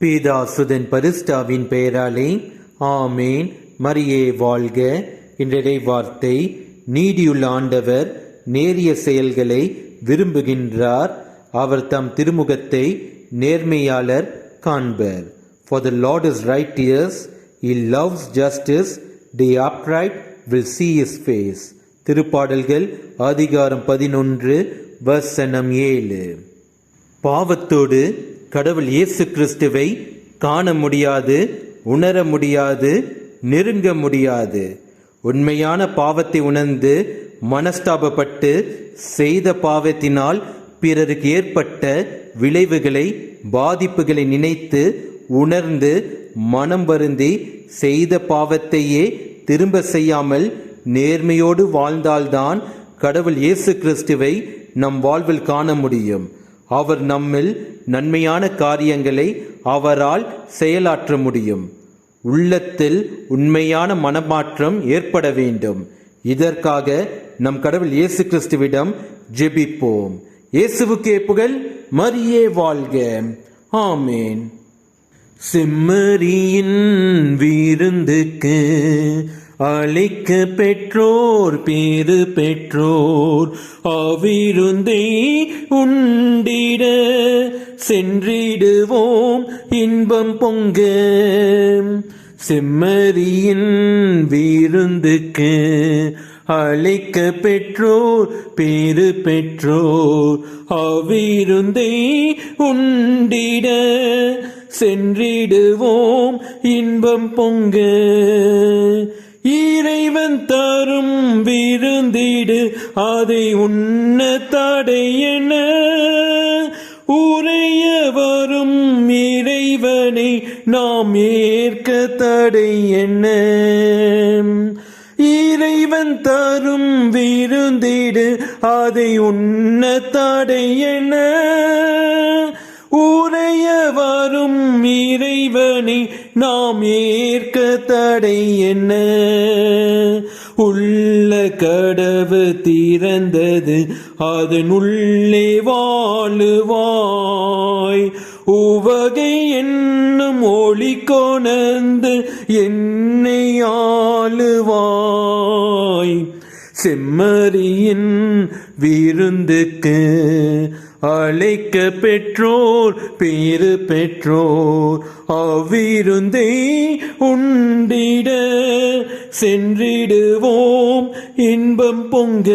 பீதாசுதன் பரிஸ்டாவின் பெயராலே ஆமேன். மரியே வாழ்க. இன்றைய வார்த்தை, நீதியுள்ள ஆண்டவர் நேரிய செயல்களை விரும்புகின்றார். அவர் தம் திருமுகத்தை நேர்மையாளர் காண்பர். For the Lord is righteous, he loves justice, the upright will see his face. திருப்பாடல்கள் அதிகாரம் 11 வசனம் 7. பாவத்தோடு கடவுள் இயேசு கிறிஸ்துவை காண முடியாது, உணர முடியாது, நெருங்க முடியாது. உண்மையான பாவத்தை உணர்ந்து மனஸ்தாபப்பட்டு செய்த பாவத்தினால் பிறருக்கு ஏற்பட்ட விளைவுகளை, பாதிப்புகளை நினைத்து உணர்ந்து மனம் வருந்தி செய்த பாவத்தையே திரும்ப செய்யாமல் நேர்மையோடு வாழ்ந்தால்தான் கடவுள் இயேசு கிறிஸ்துவை நம் வாழ்வில் காண முடியும். அவர் நம்மில் நன்மையான காரியங்களை அவரால் செயலாற்ற முடியும். உள்ளத்தில் உண்மையான மனமாற்றம் ஏற்பட வேண்டும். இதற்காக நம் கடவுள் இயேசு கிறிஸ்துவிடம் ஜெபிப்போம். இயேசுவுக்கே புகழ். மரியே வாழ்க. ஆமேன். செம்மறியின் விருந்துக்கு அழைக்க பெற்றோர் பேறு பெற்றோர், அவ்விருந்தை உண்டிட சென்றிடுவோம் இன்பம் பொங்க. செம்மறியின் விருந்துக்கு அழைக்க பெற்றோர் பேறு பெற்றோர், அவ்விருந்தை உண்டிட சென்றிடுவோம் இன்பம் பொங்க. இறைவன் தரும் விருந்திடு அதை உண்ண தடையென, உரைய வரும் இறைவனை நாம் ஏற்க தடையென. இறைவன் தரும் விருந்திடு அதை உண்ண தடையென, உரைய வரும் இறைவனை நாம் ஏற்க தடை என்ன. உள்ள கடவு திறந்தது அதனுள்ளே வாழுவாய், உவகை என்னும் ஒளி கொணர்ந்து என்னை ஆளுவாய். செம்மறியின் விருந்துக்கு அழைக்க பெற்றோர் பேறு பெற்றோர், அவ்விருந்தை உண்டிட சென்றிடுவோம் இன்பம் பொங்க.